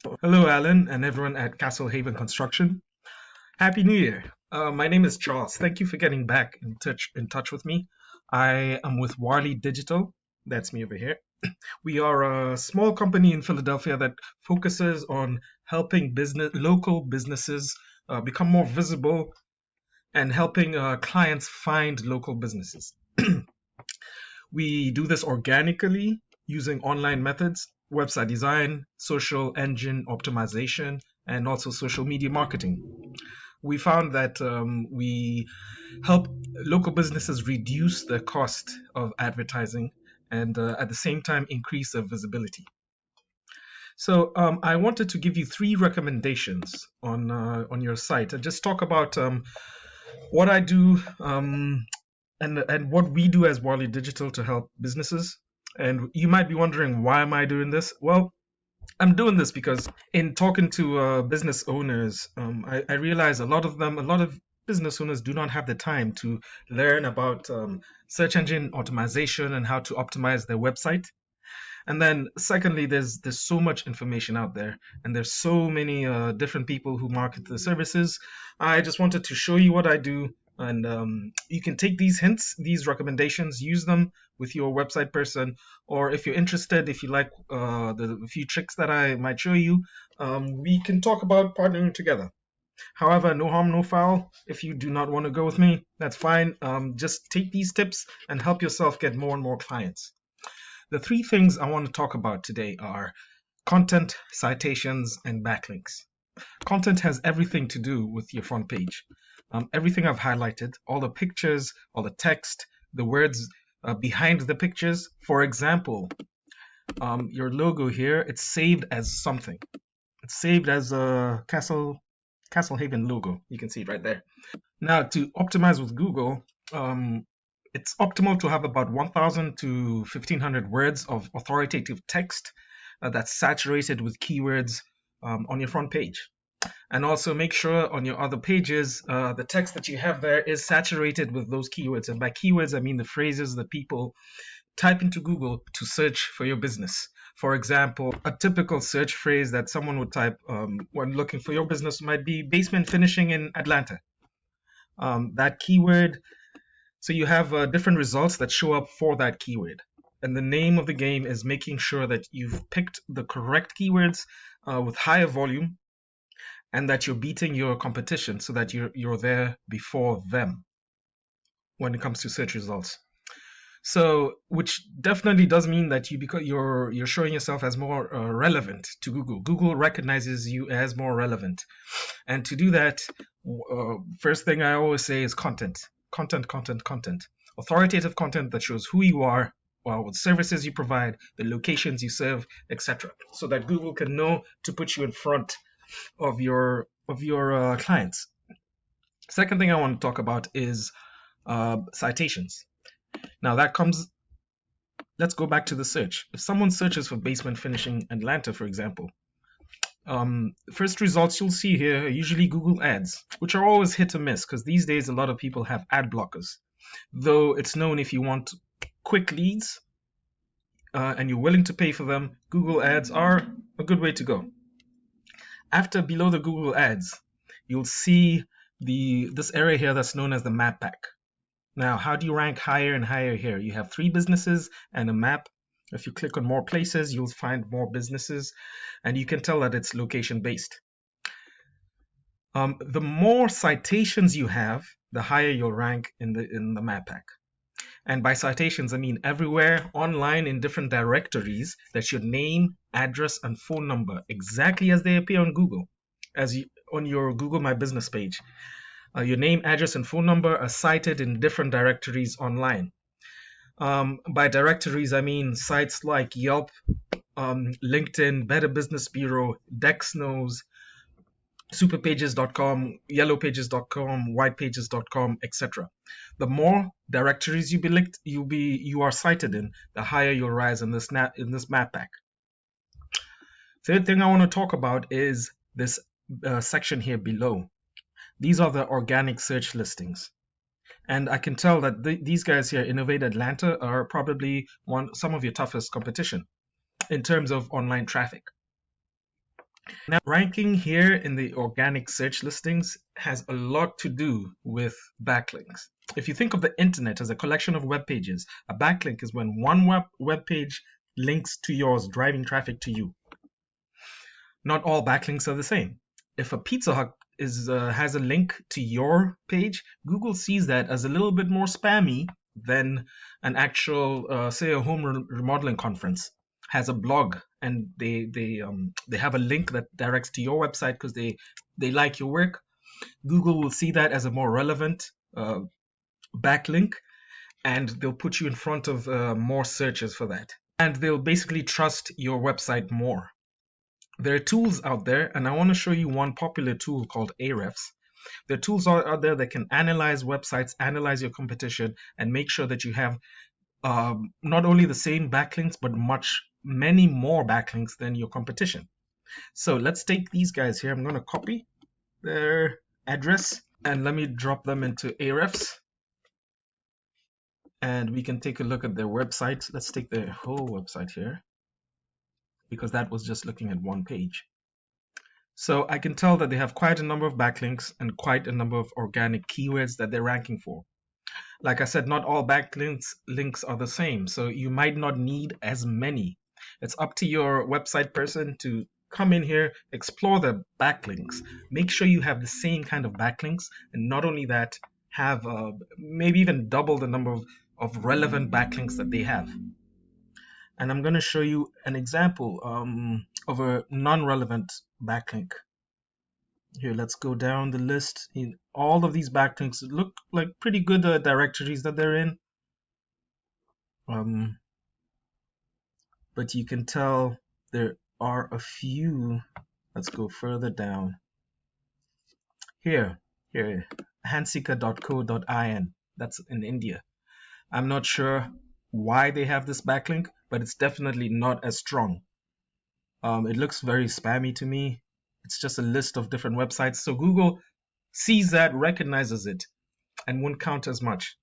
Hello, Alan, and everyone at CastleHaven Construction. Happy New Year. My name is Charles. Thank you for getting back in touch with me. I am with Warley Digital. That's me over here. We are a small company in Philadelphia that focuses on helping local businesses become more visible and helping clients find local businesses. We do this organically using online methods, website design, social engine optimization, and also social media marketing. We found that we help local businesses reduce the cost of advertising and at the same time increase their visibility. So I wanted to give you three recommendations on your site and just talk about what I do and what we do as Warley Digital to help businesses. And you might be wondering, why am I doing this? Well, I'm doing this because in talking to business owners, I realize a lot of business owners do not have the time to learn about search engine optimization and how to optimize their website. And then secondly, there's so much information out there, and there's so many different people who market the services. I just wanted to show you what I do, and you can take these hints, these recommendations, use them with your website person, or if you're interested, if you like the few tricks that I might show you, we can talk about partnering together. However, no harm, no foul. If you do not want to go with me, that's fine. Just take these tips and help yourself get more and more clients. The three things I want to talk about today are content, citations, and backlinks. Content has everything to do with your front page. Everything I've highlighted, all the pictures, all the text, the words behind the pictures. For example, your logo here, it's saved as something. It's saved as a Castlehaven logo. You can see it right there. Now, to optimize with Google, it's optimal to have about 1,000 to 1,500 words of authoritative text that's saturated with keywords on your front page. And also make sure on your other pages, the text that you have there is saturated with those keywords. And by keywords, I mean the phrases that people type into Google to search for your business. For example, a typical search phrase that someone would type when looking for your business might be basement finishing in Atlanta. That keyword, so you have different results that show up for that keyword. And the name of the game is making sure that you've picked the correct keywords with higher volume and that you're beating your competition so that you're there before them when it comes to search results. So, which definitely does mean that you're showing yourself as more relevant to Google. Google recognizes you as more relevant, and to do that, first thing I always say is content, content, content, content. Authoritative content that shows who you are, what services you provide, the locations you serve, etc., so that Google can know to put you in front of your clients. Second thing I want to talk about is citations. Now let's go back to the search. If someone searches for basement finishing Atlanta, for example, first results you'll see here are usually Google ads, which are always hit or miss because these days a lot of people have ad blockers. Though it's known if you want quick leads and you're willing to pay for them, Google ads are a good way to go. After below the Google ads, you'll see this area here that's known as the map pack. Now, how do you rank higher and higher here? You have 3 businesses and a map. If you click on more places, you'll find more businesses, and you can tell that it's location based. The more citations you have, the higher you'll rank in the map pack. And by citations, I mean everywhere online in different directories that's your name, address, and phone number, exactly as they appear on Google, on your Google My Business page. Your name, address, and phone number are cited in different directories online. By directories, I mean sites like Yelp, LinkedIn, Better Business Bureau, Dexnos, superpages.com, yellowpages.com, whitepages.com, etc. The more directories you are cited in, the higher you'll rise in this map pack. Third thing I want to talk about is this section here below. These are the organic search listings. And I can tell that these guys here, Innovate Atlanta, are probably some of your toughest competition in terms of online traffic. Now, ranking here in the organic search listings has a lot to do with backlinks. If you think of the internet as a collection of web pages, a backlink is when one web page links to yours, driving traffic to you. Not all backlinks are the same. If a Pizza Hut has a link to your page, Google sees that as a little bit more spammy than an actual, say, a home remodeling conference has a blog, and they have a link that directs to your website because they like your work. Google will see that as a more relevant backlink, and they'll put you in front of more searches for that, and they'll basically trust your website more. There are tools out there, and I want to show you one popular tool called Ahrefs. There are tools out there that can analyze websites, analyze your competition, and make sure that you have not only the same backlinks, but many more backlinks than your competition. So let's take these guys here. I'm going to copy their address and let me drop them into Ahrefs. And we can take a look at their website. Let's take their whole website here, because that was just looking at one page. So I can tell that they have quite a number of backlinks and quite a number of organic keywords that they're ranking for. Like I said, not all backlinks are the same, so you might not need as many. It's up to your website person to come in here, explore the backlinks, make sure you have the same kind of backlinks, and not only that, have maybe even double the number of relevant backlinks that they have. And I'm going to show you an example of a non-relevant backlink. Here, let's go down the list. In all of these backlinks look like pretty good directories that they're in. But you can tell there are a few. Let's go further down. Here, hansika.co.in. That's in India. I'm not sure why they have this backlink, but it's definitely not as strong. It looks very spammy to me. It's just a list of different websites. So Google sees that, recognizes it, and won't count as much.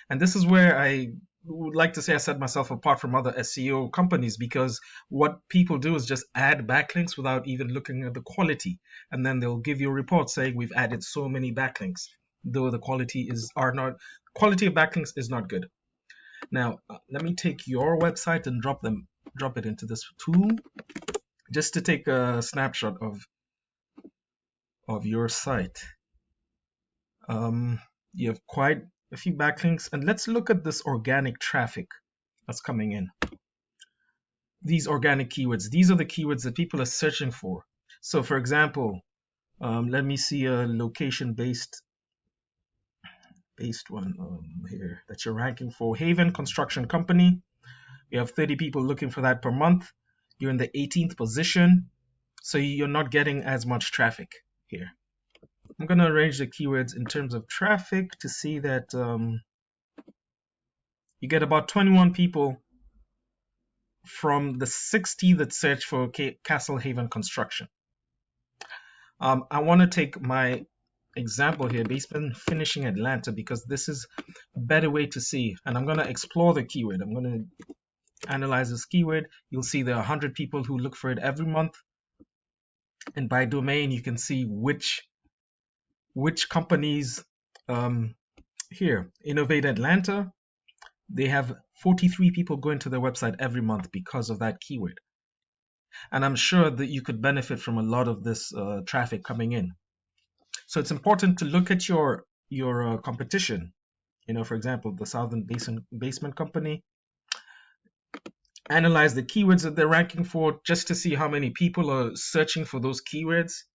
And this is where I would like to say I set myself apart from other SEO companies, because what people do is just add backlinks without even looking at the quality. And then they'll give you a report saying we've added so many backlinks, though the quality of backlinks is not good. Now, let me take your website and drop it into this tool, just to take a snapshot of your site. You have quite a few backlinks, and let's look at this organic traffic that's coming in. These organic keywords, these are the keywords that people are searching for. So for example, let me see a location-based one here that you're ranking for. Haven Construction Company. You have 30 people looking for that per month. You're in the 18th position, so you're not getting as much traffic here. I'm going to arrange the keywords in terms of traffic to see that you get about 21 people from the 60 that search for CASTLEHAVEN construction. I want to take my example here, basement finishing Atlanta, because this is a better way to see. And I'm going to explore the keyword. I'm going to analyze this keyword. You'll see there are 100 people who look for it every month. And by domain, you can see which companies here. Innovate Atlanta, they have 43 people going to their website every month because of that keyword. And I'm sure that you could benefit from a lot of this traffic coming in. So it's important to look at your competition. For example, the Southern Basement Company. Analyze the keywords that they're ranking for, just to see how many people are searching for those keywords,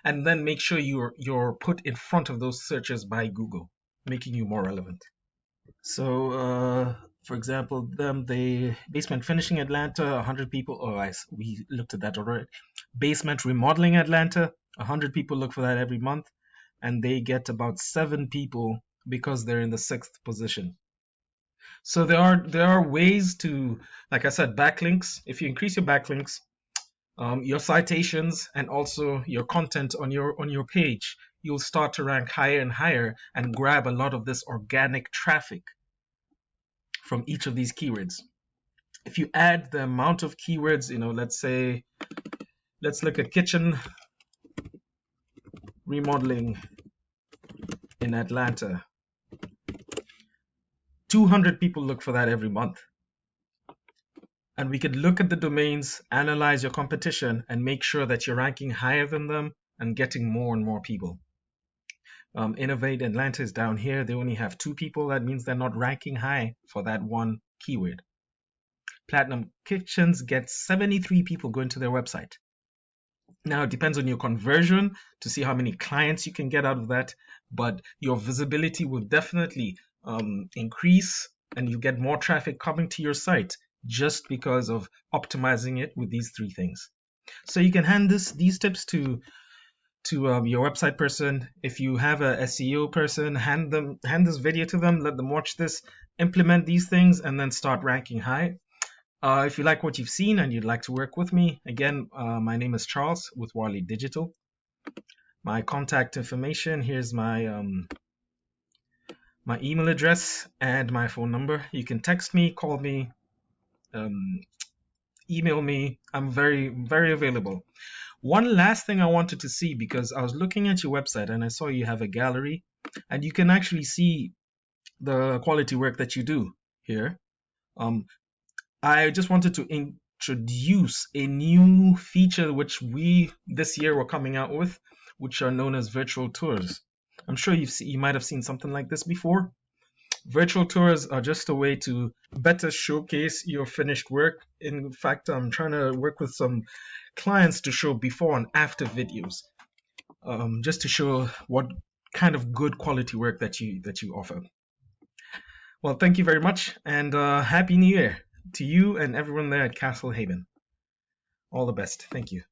and then make sure you're put in front of those searches by Google, making you more relevant. So for example, the basement finishing Atlanta, 100 people. We looked at that already. Basement remodeling Atlanta, 100 people look for that every month, and they get about 7 people because they're in the 6th position. So there are ways to, like I said, backlinks. If you increase your backlinks, your citations, and also your content on your page, you'll start to rank higher and higher and grab a lot of this organic traffic from each of these keywords. If you add the amount of keywords, let's say Let's look at kitchen remodeling in Atlanta. 200 people look for that every month. And we could look at the domains, analyze your competition, and make sure that you're ranking higher than them and getting more and more people. Innovate Atlanta is down here. They only have 2 people. That means they're not ranking high for that one keyword. Platinum Kitchens get 73 people going to their website. Now, it depends on your conversion to see how many clients you can get out of that, but your visibility will definitely increase and you get more traffic coming to your site just because of optimizing it with these 3 things. So you can hand these tips to your website person. If you have a SEO person, hand this video to them, let them watch this, implement these things, and then start ranking high. If you like what you've seen and you'd like to work with me, again, my name is Charles with Warley Digital. My contact information, here's my my email address and my phone number. You can text me, call me, email me. I'm very, very available. One last thing I wanted to see, because I was looking at your website and I saw you have a gallery and you can actually see the quality work that you do here. I just wanted to introduce a new feature which we this year were coming out with, which are known as virtual tours. I'm sure you might have seen something like this before. Virtual tours are just a way to better showcase your finished work. In fact, I'm trying to work with some clients to show before and after videos, just to show what kind of good quality work that you offer. Well, thank you very much, and Happy New Year to you and everyone there at Castlehaven. All the best. Thank you.